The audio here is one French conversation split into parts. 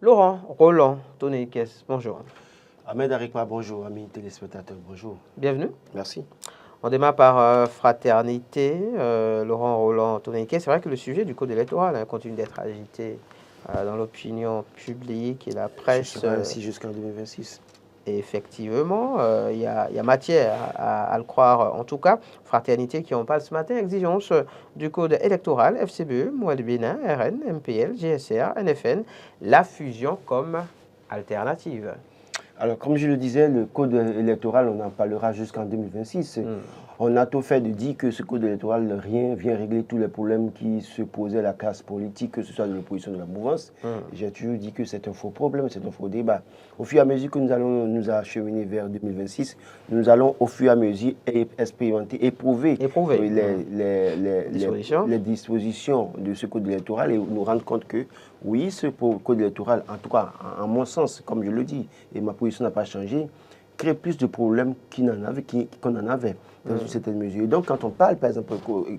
Laurent Roland Tonekes, bonjour. Ahmed Arikwa, bonjour, amis téléspectateurs, bonjour. Bienvenue. Merci. On démarre par fraternité. Laurent Roland Tonekes, c'est vrai que le sujet du code électoral continue d'être agité dans l'opinion publique et la presse. Ce sera ainsi jusqu'en 2026. Et effectivement, il y a matière à le croire. En tout cas, fraternité qui en parle ce matin, exigence du code électoral, FCBE, Mouad Bénin, RN, MPL, GSR, NFN, la fusion comme alternative. Alors, comme je le disais, le code électoral, on en parlera jusqu'en 2026. On a tout fait de dire que ce code électoral, rien vient régler tous les problèmes qui se posaient à la classe politique, que ce soit de l'opposition de la mouvance. J'ai toujours dit que c'est un faux problème, c'est un faux débat. Au fur et à mesure que nous allons nous acheminer vers 2026, nous allons au fur et à mesure expérimenter, éprouver les dispositions de ce code électoral et nous rendre compte que oui, ce code électoral, en tout cas, en mon sens, comme je le dis, et ma position n'a pas changé, crée plus de problèmes qu'on en avait dans une certaine mesure. Et donc, quand on parle, par exemple,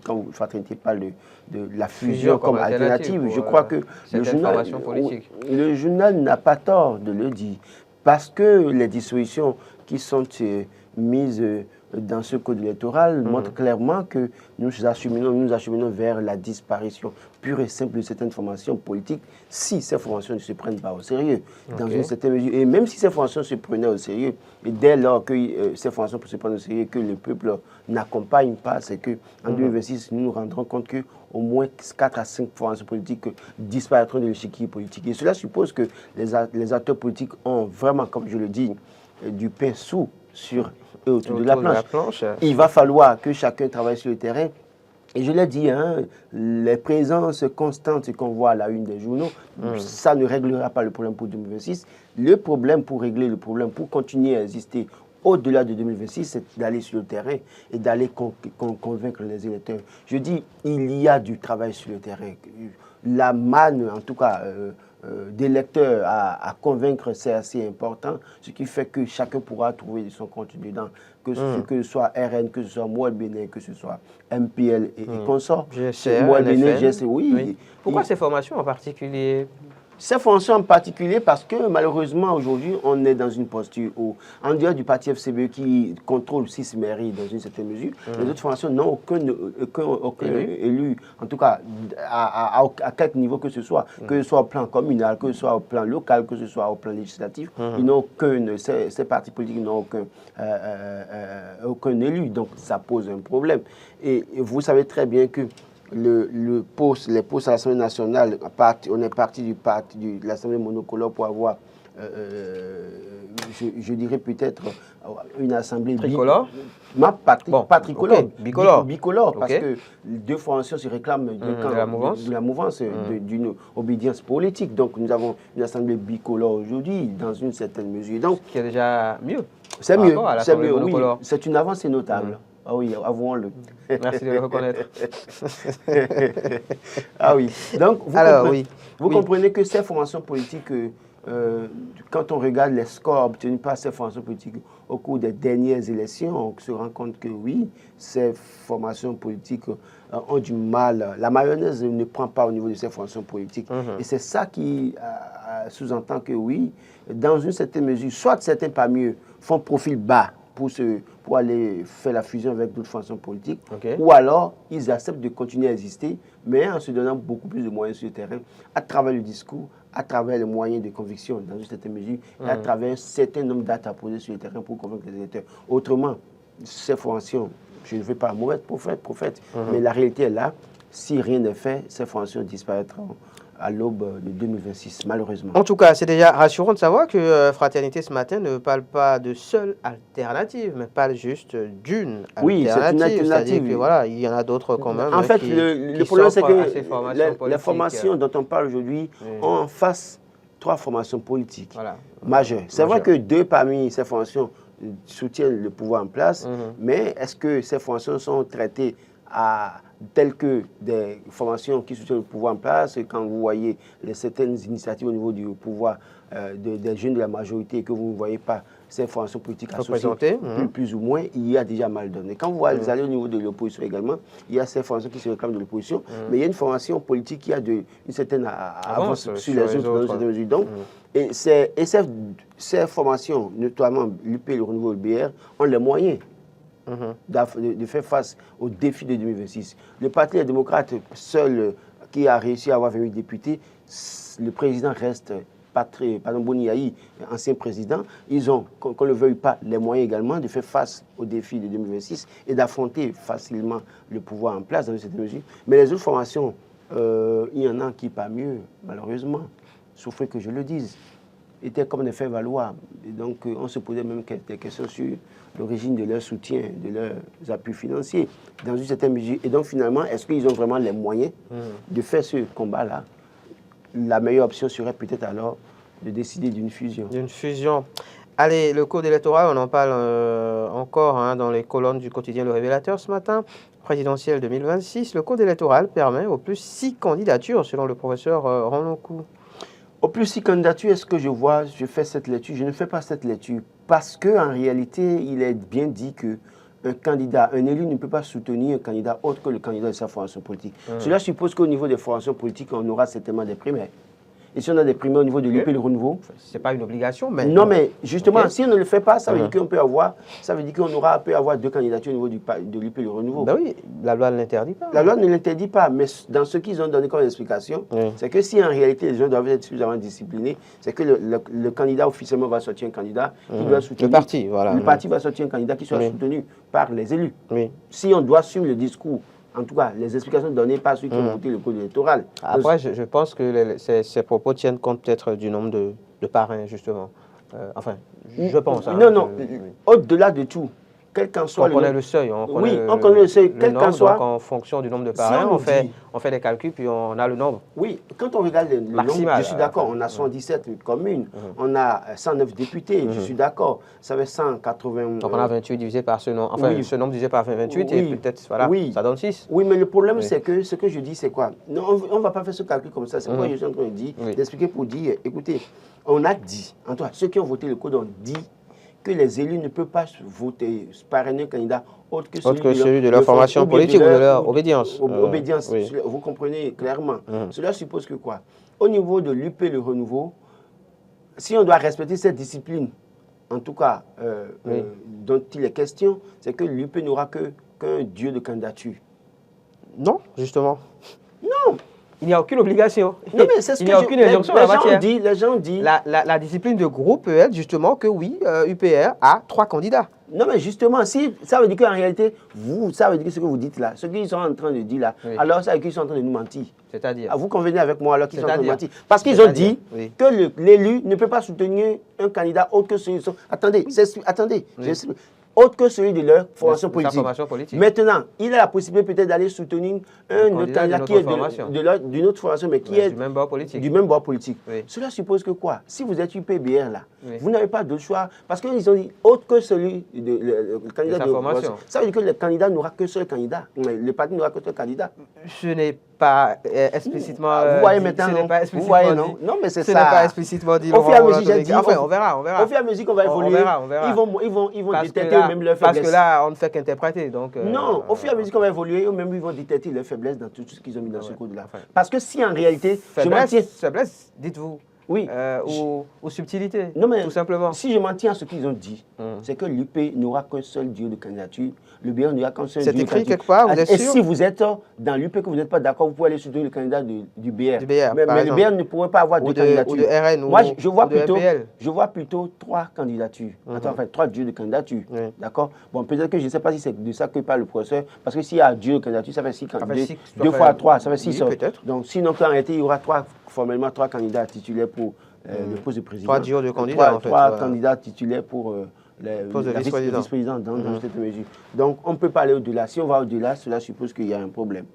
quand Fraternité parle de la fusion comme alternative, je crois que le journal n'a pas tort de le dire, parce que les dispositions qui sont mises dans ce code électoral montrent clairement que nous acheminons vers la disparition pure et simple de certaines formations politiques si ces formations ne se prennent pas au sérieux, dans une certaine mesure. Et même si ces formations se prenaient au sérieux, et dès lors que ces formations se prennent au sérieux, que le peuple n'accompagne pas, c'est qu'en 2026, nous nous rendrons compte que au moins 4 à 5 formations politiques disparaîtront de l'échiquier politique. Et cela suppose que les acteurs politiques ont vraiment, comme je le dis, du pain sous sur autour de la planche. Il va falloir que chacun travaille sur le terrain. Et je l'ai dit, les présences constantes qu'on voit à la une des journaux, ça ne réglera pas le problème pour 2026. Le problème pour régler le problème, pour continuer à exister au-delà de 2026, c'est d'aller sur le terrain et d'aller convaincre les électeurs. Je dis, il y a du travail sur le terrain. La manne, en tout cas, d'électeurs à convaincre, c'est assez important, ce qui fait que chacun pourra trouver son compte dedans, que ce soit RN, que ce soit Mouad Bénin, que ce soit MPL et consorts. Mouad Bénin, GSR, oui. Pourquoi ces formations en particulier? Ces formations en particulier parce que malheureusement aujourd'hui on est dans une posture où, en dehors du parti FCBE qui contrôle 6 mairies dans une certaine mesure, les autres formations n'ont aucun élu, en tout cas à quelque niveau que ce soit au plan communal, que ce soit au plan local, que ce soit au plan législatif, ils n'ont ces partis politiques n'ont aucun élu, donc ça pose un problème. Et vous savez très bien que les postes à l'Assemblée nationale, on est parti de l'Assemblée monocolore pour avoir, je dirais peut-être, une assemblée tricolore. Pas tricolore, bicolore. Bicolore, parce que deux formations se réclament de la mouvance, d'une obédience politique. Donc nous avons une assemblée bicolore aujourd'hui, dans une certaine mesure. Donc, ce qui est déjà mieux. C'est mieux, oui. C'est une avancée notable. Ah oui, avouons-le. Merci de le reconnaître. Ah oui. Donc, vous comprenez que ces formations politiques, quand on regarde les scores obtenus par ces formations politiques au cours des dernières élections, on se rend compte que oui, ces formations politiques ont du mal. La mayonnaise ne prend pas au niveau de ces formations politiques. Et c'est ça qui sous-entend que oui, dans une certaine mesure, soit certains parmi eux font profil bas pour aller faire la fusion avec d'autres formations politiques, ou alors ils acceptent de continuer à exister, mais en se donnant beaucoup plus de moyens sur le terrain, à travers le discours, à travers les moyens de conviction dans une certaine mesure, et à travers un certain nombre d'actes à poser sur le terrain pour convaincre les électeurs. Autrement, ces formations, je ne veux pas mourir prophète, mais la réalité est là. Si rien n'est fait, ces formations disparaîtront à l'aube de 2026, malheureusement. En tout cas, c'est déjà rassurant de savoir que Fraternité ce matin ne parle pas de seule alternative, mais parle juste d'une alternative. Oui, c'est une alternative. C'est-à-dire que voilà, il y en a d'autres quand même. En fait, le problème, c'est que les formations dont on parle aujourd'hui ont en face 3 formations politiques majeures. C'est vrai que 2 parmi ces formations soutiennent le pouvoir en place, mais est-ce que ces formations sont traitées telles que des formations qui soutiennent le pouvoir en place, et quand vous voyez certaines initiatives au niveau du pouvoir des jeunes de la majorité et que vous ne voyez pas ces formations politiques associées, plus ou moins, il y a déjà mal donné. Quand vous allez au niveau de l'opposition également, il y a ces formations qui se réclament de l'opposition, mais il y a une formation politique qui a une certaine avance sur les autres, dans certaines mesures. Donc, et ces formations, notamment l'UP, le Renouveau et le BR, ont les moyens de faire face aux défis de 2026. Le Parti des démocrates, seul qui a réussi à avoir 28 députés, le président reste Boni Yayi, ancien président. Ils ont, qu'on ne le veuille pas, les moyens également de faire face aux défis de 2026 et d'affronter facilement le pouvoir en place dans cette mesure. Mais les autres formations, il y en a qui, pas mieux, malheureusement, souffraient que je le dise, étaient comme des faits valoir. Et donc, on se posait même des questions sur l'origine de leur soutien, de leurs appuis financiers, dans une certaine mesure. Et donc, finalement, est-ce qu'ils ont vraiment les moyens de faire ce combat-là? La meilleure option serait peut-être alors de décider d'une fusion. D'une fusion. Allez, le code électoral, on en parle encore dans les colonnes du quotidien Le Révélateur ce matin. Présidentielle 2026, le code électoral permet au plus 6 candidatures, selon le professeur Ranlocou. Au plus 6 candidatures, est-ce que je fais cette lecture? Je ne fais pas cette lecture parce qu'en réalité, il est bien dit que un élu ne peut pas soutenir un candidat autre que le candidat de sa formation politique. Cela suppose qu'au niveau des formations politiques, on aura certainement des primaires. Et si on a des primaires au niveau de l'UP, le renouveau... Ce n'est pas une obligation, mais... Non, mais justement, si on ne le fait pas, ça veut dire qu'on peut avoir... Ça veut dire qu'on peut avoir 2 candidatures au niveau de l'UP, le renouveau. Ben oui, la loi ne l'interdit pas. La loi ne l'interdit pas, mais dans ce qu'ils ont donné comme explication, c'est que si en réalité les gens doivent être suffisamment disciplinés, c'est que le candidat officiellement va sortir un candidat qui doit soutenir... Le parti, voilà. Le parti va sortir un candidat qui soit soutenu par les élus. Si on doit suivre le discours, en tout cas, les explications données par ceux qui ont voté le code électoral. Après, je pense que ces propos tiennent compte peut-être du nombre de parrains, justement. Enfin, je pense. Non, au-delà de tout, quel qu'en soit on connaît le seuil. On connaît le seuil, quel qu'en soit. Donc, en fonction du nombre de parrains, on fait des calculs, puis on a le nombre. Oui, quand on regarde le nombre, je suis d'accord, on a 117 communes, on a 109 députés, je suis d'accord, ça fait 180... Donc, on a 28 divisé par ce nombre, enfin, ce nombre divisé par 28, et peut-être, voilà, ça donne 6. Oui, mais le problème, c'est que ce que je dis, c'est quoi? Non, on ne va pas faire ce calcul comme ça, c'est pourquoi je suis en train de dire, d'expliquer pour dire, écoutez, on a dit, en tout cas, ceux qui ont voté le code ont dit que les élus ne peuvent pas voter, parrainer un candidat autre que celui de leur formation politique ou de leur obédience. Obédience, vous comprenez clairement. Cela suppose que quoi? Au niveau de l'UP, le renouveau, si on doit respecter cette discipline, en tout cas, dont il est question, c'est que l'UP n'aura qu'un dieu de candidature. Non, justement. Non. Il n'y a aucune obligation. Non, mais c'est ce il n'y a aucune injonction en la matière. Les gens disent... La discipline de groupe peut être justement que oui, UPR a 3 candidats. Non, mais justement, si ça veut dire qu'en réalité, ça veut dire que ce que vous dites là, ce qu'ils sont en train de dire là, alors ça veut dire qu'ils sont en train de nous mentir. C'est-à-dire vous convenez avec moi alors qu'ils sont en train de mentir. Parce qu'ils ont dit que l'élu ne peut pas soutenir un candidat autre que celui... Attendez, autre que celui de leur formation politique. Maintenant, il a la possibilité peut-être d'aller soutenir un autre candidat qui est d'une autre formation, mais qui est du même bord politique. Cela suppose que quoi? Si vous êtes UPBR là, vous n'avez pas de choix, parce qu'ils ont dit autre que celui le candidat de formation. Ça veut dire que le candidat n'aura que seul candidat. Le parti n'aura que seul candidat. Ce n'est pas explicitement vous voyez maintenant, vous voyez non? Non, mais c'est ça. Ce n'est pas explicitement dit. Au fur et à mesure, j'ai dit. Enfin, on verra. Au fur et à mesure qu'on va évoluer, ils vont détecter eux-mêmes leurs faiblesses. Parce que là, on ne fait qu'interpréter. Non, au fur et à mesure qu'on va évoluer, eux-mêmes ils vont détecter leurs faiblesses dans tout ce qu'ils ont mis dans ce code-là. Parce que si en réalité, je m'en tiens... Faiblesse, dites-vous. Oui. Ou subtilité, non, mais tout simplement. Si je m'en tiens à ce qu'ils ont dit, c'est que l'UP n'aura qu'un seul dieu de candidature, le BR n'aura qu'un seul dieu de candidature. C'est écrit quelque part, vous êtes sûr? Et si vous êtes dans l'UP que vous n'êtes pas d'accord, vous pouvez aller soutenir le candidat du BR. Mais le BR ne pourrait pas avoir 2 candidatures. Ou de RN, moi, je vois plutôt 3 candidatures. Enfin, 3 dieux de candidature. D'accord? Bon, peut-être que je ne sais pas si c'est de ça que parle le professeur, parce que s'il y a dieu de candidature, ça fait 6 candidatures. 2 fois 3, ça fait 6. Donc, sinon, en réalité, il y aura formellement 3 candidats titulaires pour le poste de président. 3 duos de candidats, en fait. 3 candidats titulaires pour le vice-président dans cette mesure. Donc, on ne peut pas aller au-delà. Si on va au-delà, cela suppose qu'il y a un problème.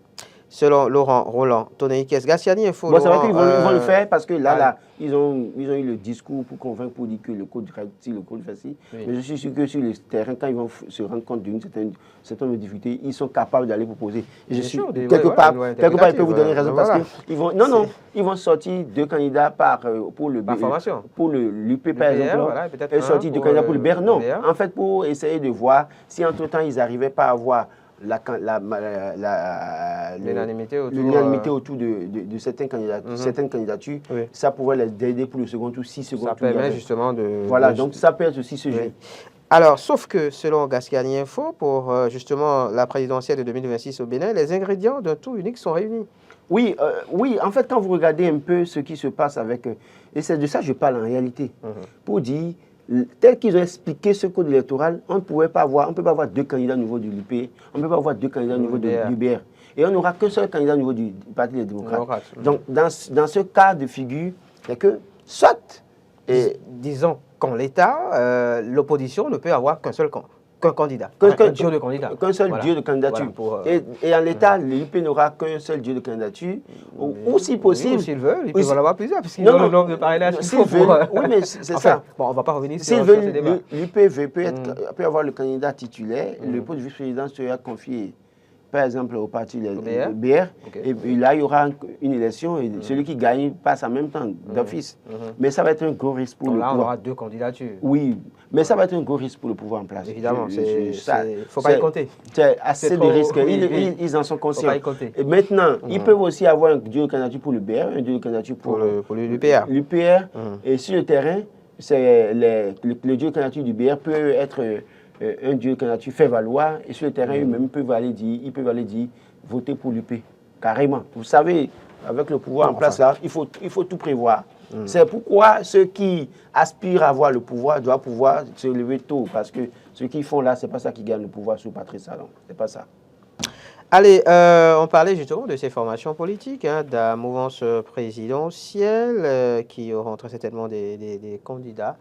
selon Laurent Roland Tonneikes. Gassiani Info. Bon, c'est vrai qu'ils vont le faire parce que là, ils ont eu le discours pour convaincre, pour dire que le code si le code fait ci. Oui. Mais je suis sûr que sur le terrain, quand ils vont se rendre compte d'une certaine difficulté, ils sont capables d'aller proposer. Et je suis quelque part, ils peuvent vous donner raison parce qu'ils vont, ils vont sortir 2 candidats pour le l'UP par exemple, et sortir 2 candidats pour le BER. Non, en fait, pour essayer de voir si entre-temps ils n'arrivaient pas à avoir l'unanimité autour de certaines candidatures, oui. Ça pourrait les aider pour le second tour, 6 secondes. Ça permet justement de... Voilà, donc ça peut être aussi ce jeu. Alors, sauf que selon Gaskiani Info, pour justement la présidentielle de 2026 au Bénin, les ingrédients d'un tout unique sont réunis. Oui, en fait, quand vous regardez un peu ce qui se passe avec... et c'est de ça que je parle en réalité, pour dire... Tel qu'ils ont expliqué ce code électoral, on ne peut pas avoir 2 candidats au niveau du l'UP, on ne peut pas avoir 2 candidats au niveau du BR. Et on n'aura qu'un seul candidat au niveau du Parti des démocrates. Donc, dans ce cas de figure, c'est que soit... disons qu'en l'État, l'opposition ne peut avoir qu'un seul candidat, un duo de candidats. Qu'un seul duo de candidature. Et en l'État, l'UP n'aura qu'un seul duo de candidature. Ou si possible... Ou s'ils veulent, ils peuvent en avoir plusieurs, puisqu'ils ont le nombre de parrainages. Oui, mais c'est ça. Bon, on ne va pas revenir sur ce débat. L'UP peut avoir le candidat titulaire, le poste de vice-président sera confié, par exemple, au parti BR. Et puis là, il y aura une élection et celui qui gagne passe en même temps d'office. Mais ça va être un gros risque pour le pouvoir. Là, on aura 2 candidatures. Oui, mais ça va être un gros risque pour le pouvoir en place. Évidemment, il ne faut pas y compter. C'est assez de risques. Ils en sont conscients. Faut pas y compter. Et maintenant, ils peuvent aussi avoir un duo de candidature pour le BR, un duo de candidature pour l'UPR. Et sur le terrain, le duo de candidature du BR peut être... un duo de candidature fait valoir et sur le terrain, eux-mêmes peuvent aller dire voter pour l'UP. Carrément. Vous savez, avec le pouvoir en place là, il faut tout prévoir. C'est pourquoi ceux qui aspirent à avoir le pouvoir doivent pouvoir se lever tôt. Parce que ceux qui font là, ce n'est pas ça qui gagne le pouvoir sous Patrice Talon. Ce n'est pas ça. Allez, on parlait justement de ces formations politiques, de la mouvance présidentielle qui auront très certainement des candidats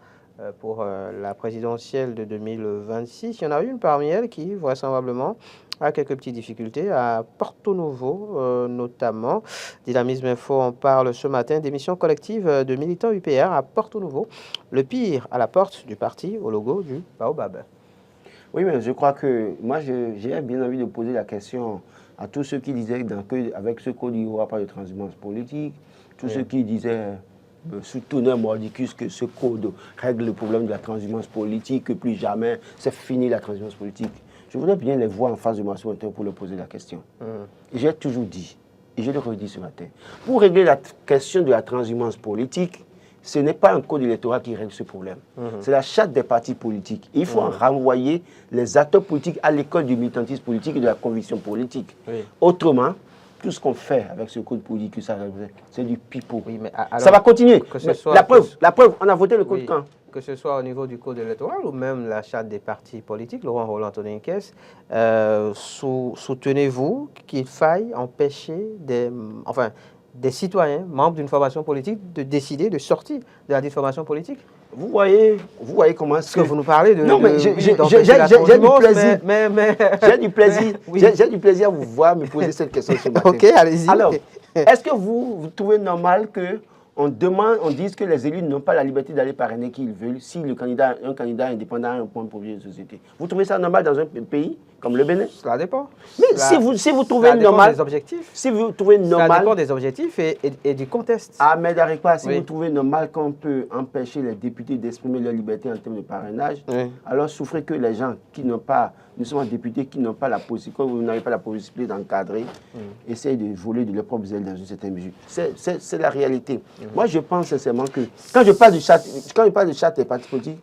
pour la présidentielle de 2026. Il y en a une parmi elles qui, vraisemblablement, a quelques petites difficultés à Porto Novo, notamment. Dynamisme Info en parle ce matin d'émissions collectives de militants UPR à Porto Novo. Le pire à la porte du parti au logo du Baobab. Oui, mais je crois que moi, j'ai bien envie de poser la question à tous ceux qui disaient qu'avec ce code, il n'y aura pas de transhumance politique, tous ceux qui disaient... sous tonnerre mordicus que ce code règle le problème de la transhumance politique, que plus jamais c'est fini la transhumance politique. Je voudrais bien les voir en face de moi ce matin pour leur poser la question. Et j'ai toujours dit, et je le redis ce matin, pour régler la question de la transhumance politique, ce n'est pas un code électoral qui règle ce problème. C'est la charte des partis politiques. Et il faut en renvoyer les acteurs politiques à l'école du militantisme politique et de la conviction politique. Autrement, tout ce qu'on fait avec ce code politique, c'est du pipeau. Oui, mais alors, ça va continuer. La preuve, on a voté le code quand? Que ce soit au niveau du code électoral ou même la charte des partis politiques, Laurent Roland Tonneikes, soutenez-vous qu'il faille empêcher des citoyens, membres d'une formation politique, de décider de sortir de la formation politique? Vous voyez comment est-ce que vous nous parlez de... Non, mais j'ai du plaisir. J'ai du plaisir à vous voir me poser cette question ce matin. Ok, allez-y. Alors, est-ce que vous trouvez normal qu'on dise que les élus n'ont pas la liberté d'aller parrainer qui ils veulent si un candidat indépendant a un point de projet de société? Vous trouvez ça normal dans un pays comme le Bénin? Ça dépend. Mais si vous trouvez normal... des objectifs. Si vous trouvez normal... Ça dépend des objectifs et du contexte. Ah, mais d'arrive pas. Si vous trouvez normal qu'on peut empêcher les députés d'exprimer leur liberté en termes de parrainage, alors souffrez que les gens qui n'ont pas... Nous sommes députés qui n'ont pas la possibilité, quand vous n'avez pas la possibilité d'encadrer, essayent de voler de leurs propres ailes dans une certaine mesure. C'est la réalité. Moi, je pense sincèrement que... Quand je parle de charte des partis politiques,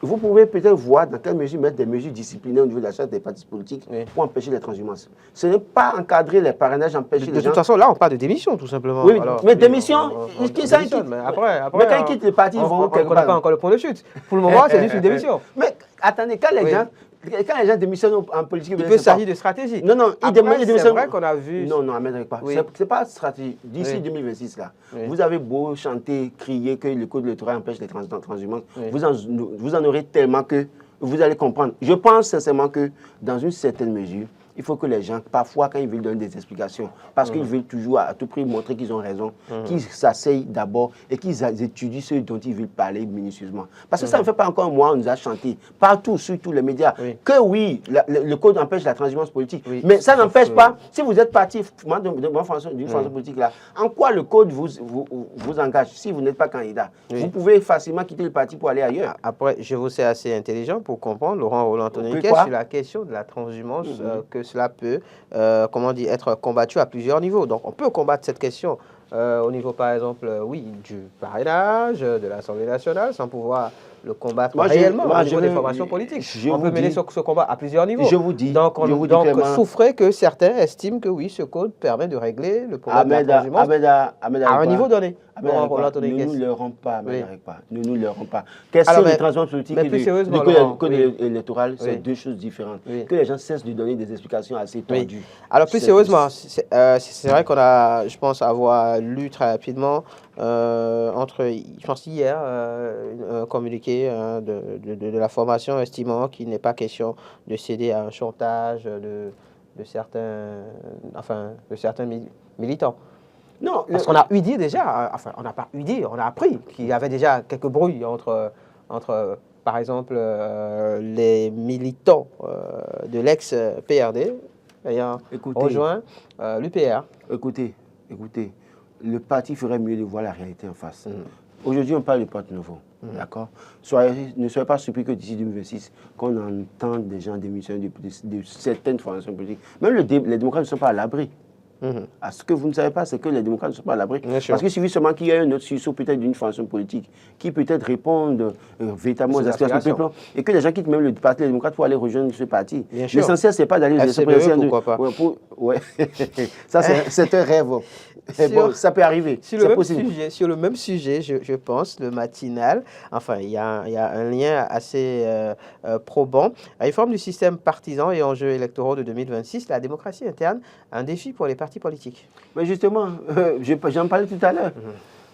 vous pouvez peut-être voir dans quelle mesure mettre des mesures disciplinaires au niveau de la charte des partis politiques pour empêcher les transhumances. Ce n'est pas encadrer les parrainages, empêcher les gens... De toute façon, là, on parle de démission, tout simplement. Oui, mais démission, mais quand ils quittent le parti, ils vont... On ne connaît pas encore le point de chute. Pour le moment, c'est juste une démission. Mais attendez, quand les gens démissionnent en politique... Il peut s'agir de stratégie. Non, ils demandent des démissions. C'est vrai qu'on a vu... Non, Ahmed, pas. C'est pas stratégie. D'ici 2026, là, vous avez beau chanter, crier que le code électoral empêche les transhumances, vous en aurez tellement que vous allez comprendre. Je pense sincèrement que, dans une certaine mesure, il faut que les gens, parfois, quand ils veulent donner des explications, parce qu'ils veulent toujours à tout prix montrer qu'ils ont raison, qu'ils s'asseyent d'abord et qu'ils étudient ce dont ils veulent parler minutieusement. Parce que ça ne fait pas encore un mois, on nous a chanté, partout, sur tous les médias, que oui, le code empêche la transhumance politique. Mais ça n'empêche pas, si vous êtes parti d'une formation politique là, en quoi le code vous engage si vous n'êtes pas candidat? Vous pouvez facilement quitter le parti pour aller ailleurs. Après, je vous sais assez intelligent pour comprendre, Laurent Roland-Tonniquet, sur la question de la transhumance, que cela peut, comment dire, être combattu à plusieurs niveaux. Donc, on peut combattre cette question au niveau, par exemple, du parrainage, de l'Assemblée nationale, sans pouvoir le combattre réellement au niveau des formations politiques. On peut mener ce combat à plusieurs niveaux. Je vous dis. Donc, souffrez que certains estiment que oui, ce code permet de régler le problème de la transhumance à un niveau donné. Ne nous leurrons pas, ne nous leurrons pas. Question de transhumance politique et du code électoral, c'est deux choses différentes. Que les gens cessent de donner des explications assez tendues. Alors, plus sérieusement, c'est vrai qu'on a, je pense, avoir lu très rapidement, je pense hier, un communiqué de la formation estimant qu'il n'est pas question de céder à un chantage de certains militants. Non, parce qu'on a eu dit déjà, enfin on n'a pas eu dit, on a appris qu'il y avait déjà quelques bruits entre par exemple, les militants de l'ex-PRD ayant rejoint l'UPR. Écoutez, le parti ferait mieux de voir la réalité en face. Aujourd'hui, on parle de Porte Nouveau, d'accord? Ne soyez pas surpris que d'ici 2026, qu'on entend des gens démissionner de certaines formations politiques. Même les démocrates ne sont pas à l'abri. Ce que vous ne savez pas, c'est que les démocrates ne sont pas à l'abri. Parce qu'il suffit seulement qu'il y ait un autre sursaut peut-être d'une formation politique qui peut-être réponde véritablement aux aspirations du peuple et que les gens quittent même le parti des démocrates pour aller rejoindre ce parti. L'essentiel, ce n'est pas d'aller aux FCBE, pourquoi pas. Ça, c'est un rêve. Bon, ça peut arriver. Sur le même sujet, je pense, le matinal, enfin, il y a un lien assez probant. La réforme du système partisan et enjeux électoraux de 2026, la démocratie interne, un défi pour les partis politiques. Mais justement, j'en parlais tout à l'heure.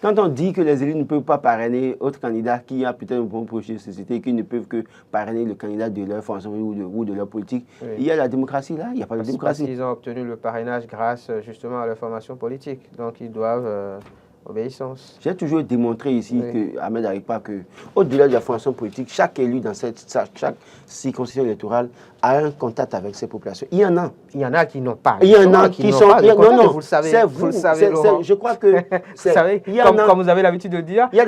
Quand on dit que les élus ne peuvent pas parrainer autre candidat qui a peut-être un bon projet de société, qu'ils ne peuvent que parrainer le candidat de leur formation ou de leur politique, il y a la démocratie là, il n'y a pas de démocratie. Parce qu'ils ont obtenu le parrainage grâce justement à leur formation politique. Donc ils doivent obéissance. J'ai toujours démontré ici, que Ahmed Arikpa, qu'au-delà de la formation politique, chaque élu dans chaque circonscription électorale a un contact avec ces populations. Il y en a. Il y en a qui n'ont pas. Il y en a qui sont... Non, vous le savez. Vous le savez, je crois que... Vous savez, comme vous avez l'habitude de le dire, il y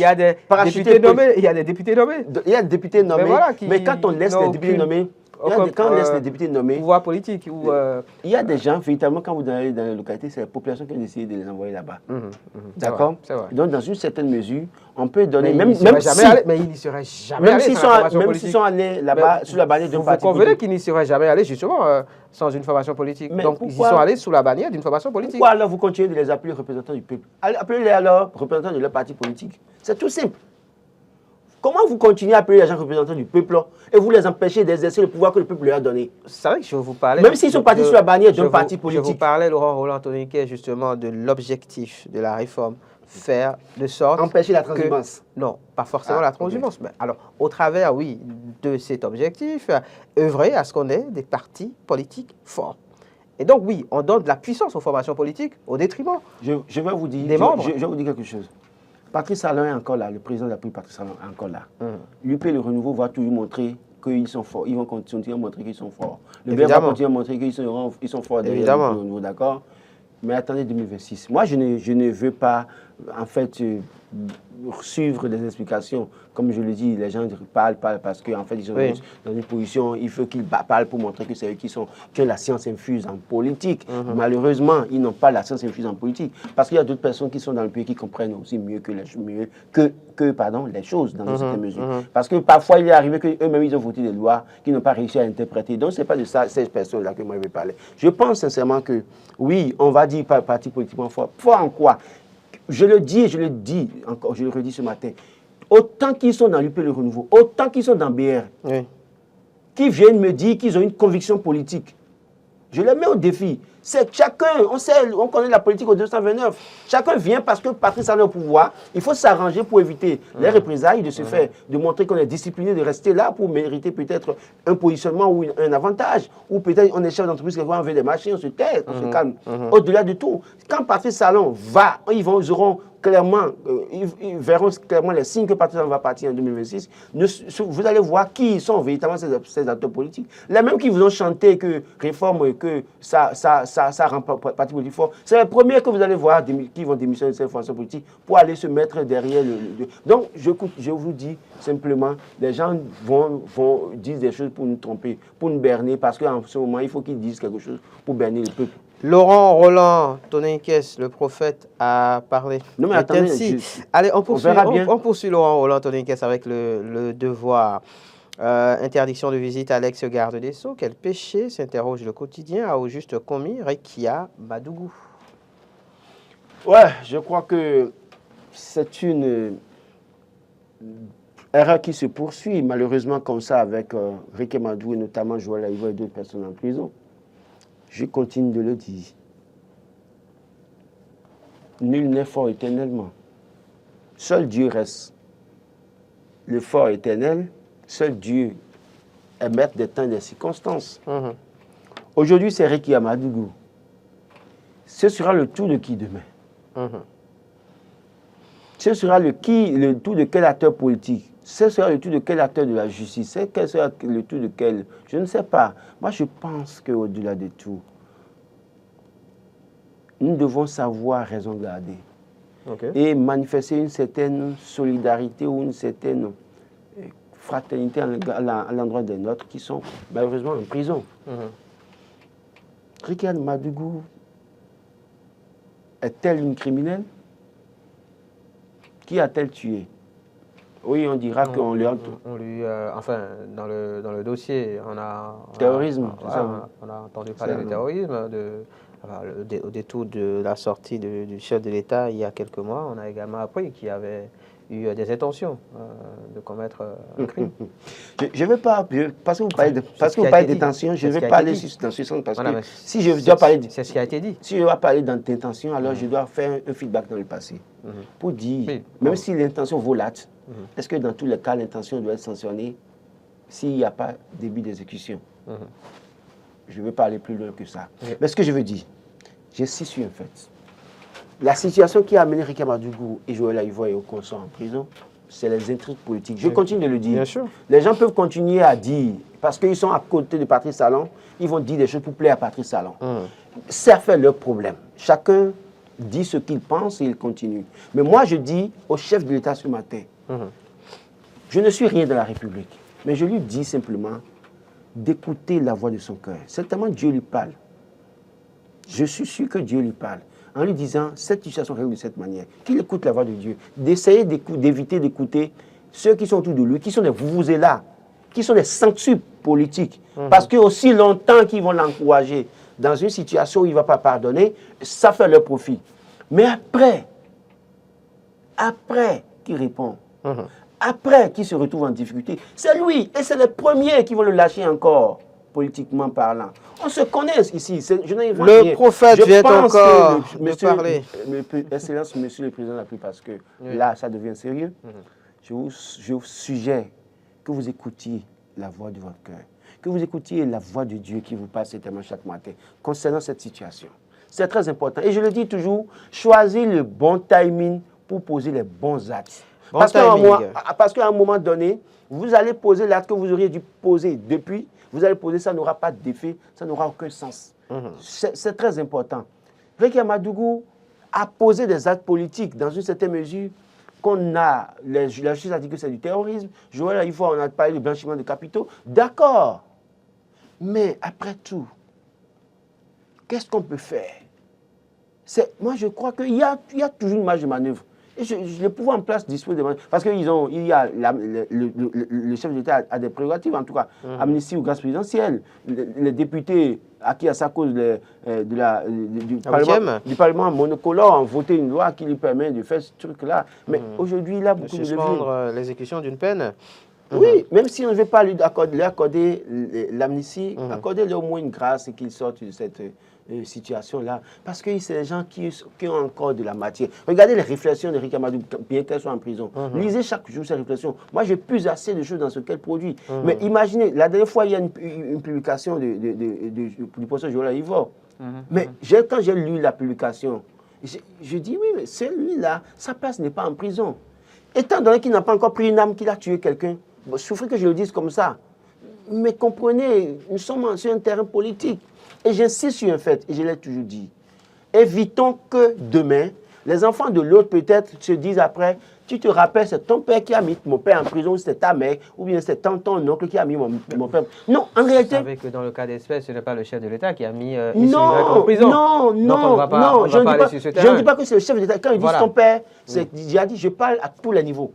a des députés nommés. Il y a des députés nommés. Il y a des députés nommés. Mais quand on laisse les députés nommés, quand on laisse les députés nommés, pouvoir politique, il y a des gens, véritablement, quand vous allez dans les localités, c'est la population qui a décidé de les envoyer là-bas. D'accord? Donc, dans une certaine mesure, on peut donner... Mais il n'y serait jamais allé même s'ils sont allés là-bas, sous la bannière d'un parti politique. Vous convenez qu'ils n'y seraient jamais allés, justement, sans une formation politique. Donc, ils y sont allés sous la bannière d'une formation politique. Pourquoi alors vous continuez de les appeler représentants du peuple? Appelez-les alors représentants de leur parti politique. C'est tout simple. Comment vous continuez à appeler les gens représentants du peuple et vous les empêchez d'exercer le pouvoir que le peuple leur a donné? C'est vrai que je vous parlais... Même s'ils sont partis sur la bannière d'un parti politique. Je vous parlais, Laurent Roland-Tonniquet, justement, de l'objectif de la réforme. Faire de sorte... Empêcher la transhumance. Non, pas forcément la transhumance. Mais alors, au travers, oui, de cet objectif, œuvrer à ce qu'on ait des partis politiques forts. Et donc, oui, on donne de la puissance aux formations politiques au détriment je vais vous dire, des membres. Je vais vous dire quelque chose. Patrice Talon est encore là, le président de la République, Patrice Talon est encore là. L'UP, le renouveau, va toujours montrer qu'ils sont forts. Ils vont continuer à montrer qu'ils sont forts. Le BR va continuer à montrer qu'ils sont forts derrière le renouveau, d'accord? Mais attendez 2026. Moi, je ne veux pas, en fait, suivre des explications. Comme je le dis, les gens parlent parce qu'en fait, ils sont dans une position, il faut qu'ils parlent pour montrer que c'est eux qui ont la science infuse en politique. Malheureusement, ils n'ont pas la science infuse en politique. Parce qu'il y a d'autres personnes qui sont dans le pays qui comprennent aussi mieux que les choses dans une certaine mesure. Parce que parfois, il est arrivé qu'eux-mêmes, ils ont voté des lois qu'ils n'ont pas réussi à interpréter. Donc, ce n'est pas de ça, ces personnes-là que moi, je vais parler. Je pense sincèrement que, oui, on va dire parti politiquement fort. Fort en quoi? Je le dis et je le dis encore, je le redis ce matin. Autant qu'ils sont dans l'UP Le Renouveau, autant qu'ils sont dans BR, qui viennent me dire qu'ils ont une conviction politique, Je les mets au défi. C'est chacun, on connaît la politique au 229. Chacun vient parce que Patrice Talon est au pouvoir. Il faut s'arranger pour éviter les représailles, de se faire, de montrer qu'on est discipliné, de rester là pour mériter peut-être un positionnement ou un avantage. Ou peut-être on est chef d'entreprise, on veut des machines, on se tait, on se calme. Au-delà de tout, quand Patrice Talon va, ils auront clairement, ils verront clairement les signes que Patrice Talon va partir en 2026. Vous allez voir qui sont véritablement ces acteurs politiques. Les mêmes qui vous ont chanté que réforme, que ça rend parti politique fort. C'est les premiers que vous allez voir qui vont démissionner de cette formation politique pour aller se mettre derrière Donc, je vous dis simplement, les gens vont dire des choses pour nous tromper, pour nous berner, parce qu'en ce moment, il faut qu'ils disent quelque chose pour berner le peuple. Laurent Roland Toninkès, le prophète, a parlé. Non, mais attendez, allez, on poursuit Laurent Roland Toninkès avec le devoir. Interdiction de visite à l'ex-garde des Sceaux. Quel péché, s'interroge le quotidien, a au juste commis Rekia Madougou? Ouais, je crois que c'est une erreur qui se poursuit, malheureusement, comme ça, avec Rekia Madougou et notamment Joël Aïvo et d'autres personnes en prison. Je continue de le dire. Nul n'est fort éternellement. Seul Dieu reste le fort éternel. Seul Dieu est maître des temps et des circonstances. Aujourd'hui, c'est Rekia Madougou. Ce sera le tour de qui demain? Ce sera le tour de quel acteur politique? Ce sera le tour de quel acteur de la justice? Ce sera le tour de quel? Je ne sais pas. Moi, je pense qu'au-delà de tout, nous devons savoir raison garder. Et manifester une certaine solidarité ou une certaine fraternité à l'endroit des nôtres qui sont malheureusement en prison. Rekia Madougou est-elle une criminelle? Qui a-t-elle tué? Oui, on dira qu'on lui a... enfin, dans le dossier, terrorisme, on a entendu parler de terrorisme, au détour de la sortie du chef de l'État il y a quelques mois. On a également appris qu'il y avait eu des intentions de commettre un crime. Je ne veux pas, parce que vous parlez de détention, je ne vais pas aller dans ce sens, parce que si je dois parler... C'est ce qui a été dit. Si je dois parler d'intention, alors je dois faire un feedback dans le passé, pour dire, même si l'intention vaut l'acte, est-ce que dans tous les cas, l'intention doit être sanctionnée s'il n'y a pas début d'exécution? Je ne veux pas aller plus loin que ça. Mais ce que je veux dire, j'insiste sur un fait. La situation qui a amené Rekia Madougou et Joël Aïvo et au consort en prison, c'est les intrigues politiques. Je continue de le dire. Bien sûr. Les gens peuvent continuer à dire, parce qu'ils sont à côté de Patrice Talon, ils vont dire des choses pour plaire à Patrice Talon. Ça fait leur problème. Chacun dit ce qu'il pense et il continue. Mais moi, je dis au chef de l'État ce matin, je ne suis rien de la République, mais je lui dis simplement d'écouter la voix de son cœur. Certainement, Dieu lui parle. Je suis sûr que Dieu lui parle. En lui disant, cette situation règle de cette manière, qu'il écoute la voix de Dieu, d'essayer d'éviter d'écouter ceux qui sont autour de lui, qui sont des vuvuzelas, qui sont des sanctus politiques. Parce que aussi longtemps qu'ils vont l'encourager dans une situation où il ne va pas pardonner, ça fait leur profit. Mais après qu'il répond, après qu'il se retrouve en difficulté, c'est lui et c'est les premiers qui vont le lâcher encore, politiquement parlant. On se connaît ici. Le prophète vient encore de parler. Excellence, monsieur le président, parce que là, ça devient sérieux. Je vous suggère que vous écoutiez la voix de votre cœur, que vous écoutiez la voix de Dieu qui vous passe certainement chaque matin concernant cette situation. C'est très important. Et je le dis toujours, choisissez le bon timing pour poser les bons actes. Parce qu'à un moment donné, vous allez poser l'acte que vous auriez dû poser depuis. Vous allez poser, ça n'aura pas d'effet, ça n'aura aucun sens. C'est très important. Rekia Madougou a posé des actes politiques dans une certaine mesure qu'on a, la justice a dit que c'est du terrorisme. Joël Aïvo, on a parlé de blanchiment de capitaux. D'accord. Mais après tout, qu'est-ce qu'on peut faire? Moi, je crois qu'il y a toujours une marge de manœuvre. Et le pouvoir en place dispose de... Parce que le chef de l'État a des prérogatives, en tout cas, amnistie ou grâce présidentielle. Les députés à qui, à sa cause du Parlement monocolore, ont voté une loi qui lui permet de faire ce truc-là. Mais aujourd'hui, il a beaucoup de leviers. Suspendre l'exécution d'une peine. Oui, même si on ne veut pas lui accorder l'amnistie, accordez-lui au moins une grâce et qu'il sorte de cette situation-là. Parce que c'est des gens qui ont encore de la matière. Regardez les réflexions de Rick Amadou, bien qu'elle soit en prison. Lisez chaque jour ses réflexions. Moi, j'ai plus assez de choses dans ce qu'elle produit. Mais imaginez, la dernière fois, il y a une publication du professeur Joël Ivor. Mais quand j'ai lu la publication, je dis, oui, mais celui-là, sa place n'est pas en prison. Étant donné qu'il n'a pas encore pris une arme, qu'il a tué quelqu'un, bon, souffrez que je le dise comme ça. Mais comprenez, nous sommes sur un terrain politique. Et j'insiste sur un fait, et je l'ai toujours dit. Évitons que demain, les enfants de l'autre peut-être se disent après, tu te rappelles, c'est ton père qui a mis mon père en prison, ou c'est ta mère, ou bien c'est ton oncle qui a mis mon père. Non, en réalité... Vous savez que dans le cas d'espèce, ce n'est pas le chef de l'État qui a mis non, en prison. Non, donc on ne va pas aller sur ce terrain. Je ne dis pas que c'est le chef de l'État. Quand ils disent ton père, j'ai dit, je parle à tous les niveaux.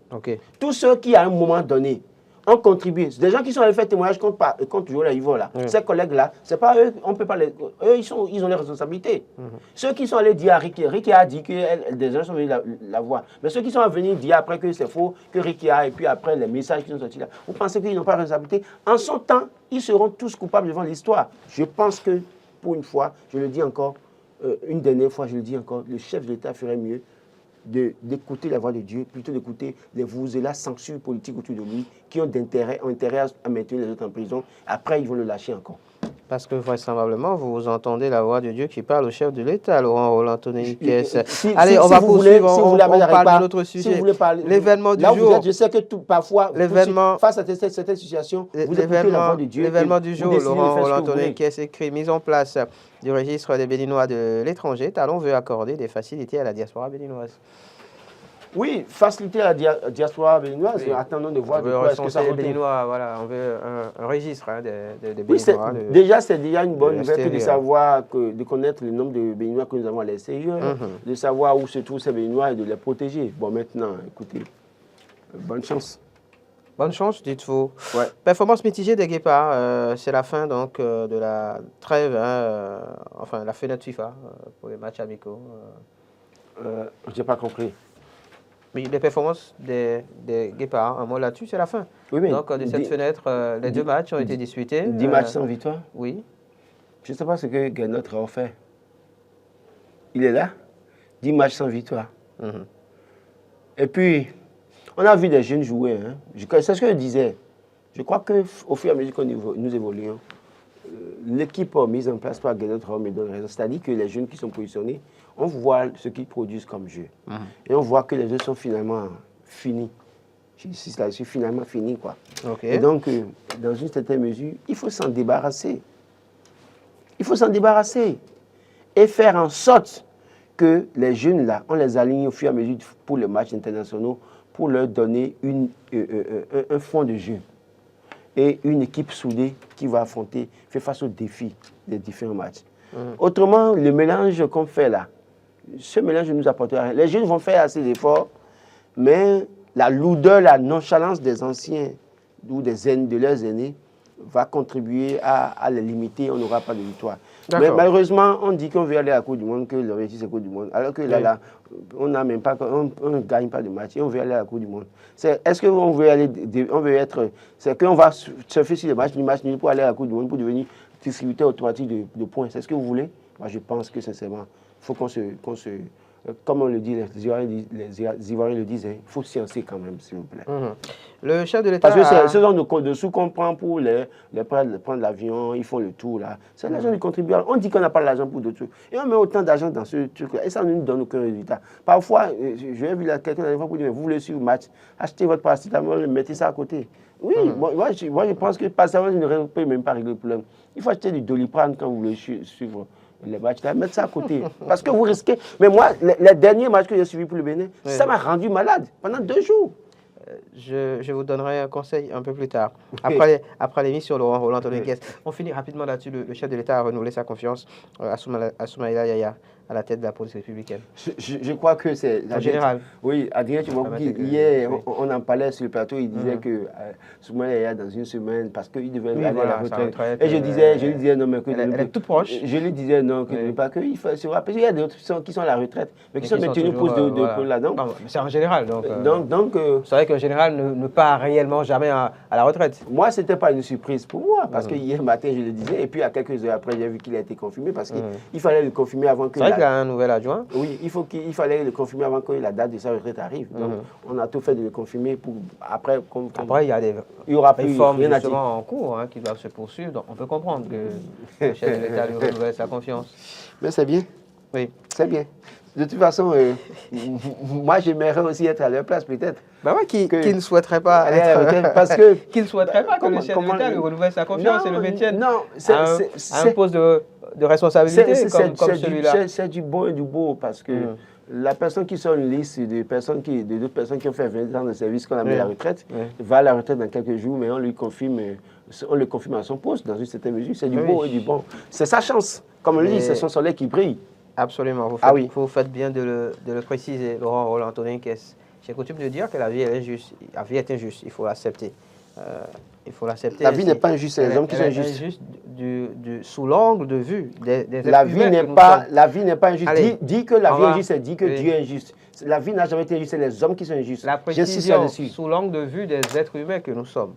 Tous ceux qui, à un moment donné, ont contribué. Des gens qui sont allés faire témoignage contre Joël Ivor, là. Ces collègues-là, c'est pas eux, on peut pas les... Eux, ils ont les responsabilités. Ceux qui sont allés dire à Ricky a dit que des gens sont venus la voir. Mais ceux qui sont venus dire après que c'est faux, que Ricky a, et puis après les messages qui sont sortis là, vous pensez qu'ils n'ont pas de responsabilité? En son temps, ils seront tous coupables devant l'histoire. Je pense que, pour une fois, je le dis encore, une dernière fois, je le dis encore, le chef de l'État ferait mieux d'écouter la voix de Dieu, plutôt d'écouter les la censure politique autour de lui, qui ont intérêt à maintenir les autres en prison. Après, ils vont le lâcher encore. Parce que vraisemblablement, vous entendez la voix de Dieu qui parle au chef de l'État, Laurent Roland-Tony Kess. Allez, on va poursuivre, on parle de notre sujet. L'événement du jour. Je sais que parfois, face à cette situation, vous écoutez la voix de Dieu. L'événement du jour, Laurent Roland-Tony Kess écrit mise en place du registre des Béninois de l'étranger. Talon veut accorder des facilités à la diaspora béninoise. Oui, faciliter la diaspora béninoise, attendons de voir de quoi est-ce que ça Béninois, voilà, on veut un registre des Béninois. Oui, déjà, c'est déjà une bonne nouvelle de savoir, de connaître le nombre de Béninois que nous avons à l'extérieur, de savoir où se trouvent ces Béninois et de les protéger. Bon, maintenant, écoutez, bonne chance. Bonne chance, dites-vous. Ouais. Performance mitigée des Guépards, c'est la fin donc de la trêve, enfin la fenêtre FIFA pour les matchs amicaux. Je n'ai pas compris. Mais les performances des Guépards, un mot là-dessus, c'est la fin. Oui, mais donc de cette fenêtre, les deux matchs ont été disputés. 10 matchs sans victoire? Oui. Je ne sais pas ce que Guénot a fait. Il est là, 10 matchs sans victoire. Et puis, on a vu des jeunes jouer. Hein. C'est ce que je disais. Je crois qu'au fur et à mesure que nous évoluons, l'équipe mise en place par Guénot me donne raison. C'est-à-dire que les jeunes qui sont positionnés, on voit ce qu'ils produisent comme jeu. Et on voit que les jeux sont finalement finis. Je suis finalement fini, quoi. Et donc, dans une certaine mesure, il faut s'en débarrasser. Il faut s'en débarrasser. Et faire en sorte que les jeunes, là, on les aligne au fur et à mesure pour les matchs internationaux, pour leur donner un fond de jeu. Et une équipe soudée qui va affronter, faire face aux défis des différents matchs. Autrement, le mélange qu'on fait là, ce mélange ne nous apportera rien. Les jeunes vont faire assez d'efforts, mais la lourdeur, la nonchalance des anciens ou de leurs aînés va contribuer à les limiter, on n'aura pas de victoire. Mais malheureusement, on dit qu'on veut aller à la Coupe du Monde, que l'objectif c'est la Coupe du Monde, alors que là, on n'a même pas, on ne gagne pas de match et on veut aller à la Coupe du Monde. Est-ce qu'on veut aller, on veut être, c'est qu'on va surfer sur les matchs nuls pour aller à la Coupe du Monde, pour devenir distributeur automatique de points. C'est ce que vous voulez? Moi, je pense que sincèrement, il faut qu'on se, comme on le dit, les Ivoiriens le disent, il faut sciencer quand même, s'il vous plaît. Le chef de l'État... Parce que c'est ce genre de sous qu'on prend pour les prendre l'avion, ils font le tour là. C'est l'argent du contribuable. On dit qu'on n'a pas l'argent pour d'autres trucs. Et on met autant d'argent dans ce truc-là. Et ça ne nous donne aucun résultat. Parfois, j'ai vu quelqu'un dans les fois pour dire, vous voulez suivre le match, achetez votre paracétamol, mettez ça à côté. Oui, moi, je pense que paracétamol ne peut même pas régler le problème. Il faut acheter du Doliprane quand vous voulez suivre les matchs, là, mettre ça à côté. Parce que vous risquez. Mais moi, les derniers matchs que j'ai suivis pour le Bénin, ça m'a rendu malade pendant 2 jours. Je vous donnerai un conseil un peu plus tard. Après l'émission, Laurent Roland-Tony Kess. On finit rapidement là-dessus. Le chef de l'État a renouvelé sa confiance à Soumaïla Yaya. à la tête de la police républicaine? Je crois que c'est... En général. Oui, Adrien hier, on en parlait sur le plateau, il disait que Soumaïla Yahya, dans une semaine, parce qu'il devait aller à la retraite. Et je lui disais non, mais que... Elle est toute proche. Je lui disais non, que pas qu'il faut se rappeler. Il y a d'autres qui sont à la retraite, mais qui sont maintenus pour là-dedans. C'est en général. Donc c'est vrai qu'en général, ne part réellement jamais à la retraite. Moi, ce n'était pas une surprise pour moi, parce que hier matin, je le disais, et puis à quelques heures après, j'ai vu qu'il a été confirmé, parce qu'il fallait le confirmer avant que... C'est vrai qu'il y a un nouvel adjoint. Oui, il fallait le confirmer avant que la date de sa retraite arrive. Donc, on a tout fait de le confirmer pour après... Après, il y a des réformes justement en cours qui doivent se poursuivre. Donc, on peut comprendre que le chef de l'État lui renouvelle sa confiance. Mais c'est bien. Oui. C'est bien. De toute façon, moi, j'aimerais aussi être à leur place, peut-être. Ben ouais, qui ne souhaiterait pas être... Parce que... Qui ne souhaiterait pas que le chef de l'État lui renouvelle sa confiance et le maintienne à un poste de responsabilité comme celui-là. C'est du bon et du beau, parce que la personne qui sort une liste de d'autres personnes qui ont fait 20 ans de service qu'on a mis à la retraite, va à la retraite dans quelques jours, mais on le confirme à son poste dans une certaine mesure. C'est du beau et du bon. C'est sa chance. Comme on le dit, c'est son soleil qui brille. Absolument. Vous faites bien de le préciser, Laurent Roland-Antonin Kess. J'ai coutume de dire que la vie, elle est injuste. La vie est injuste, il faut l'accepter. La vie n'est pas injuste, c'est les hommes qui sont injustes. Injuste sous l'angle de vue des la vie n'est pas injuste. Dis que la vie est injuste, c'est dire que Dieu est injuste. La vie n'a jamais été injuste, c'est les hommes qui sont injustes. La précision sous l'angle de vue des êtres humains que nous sommes.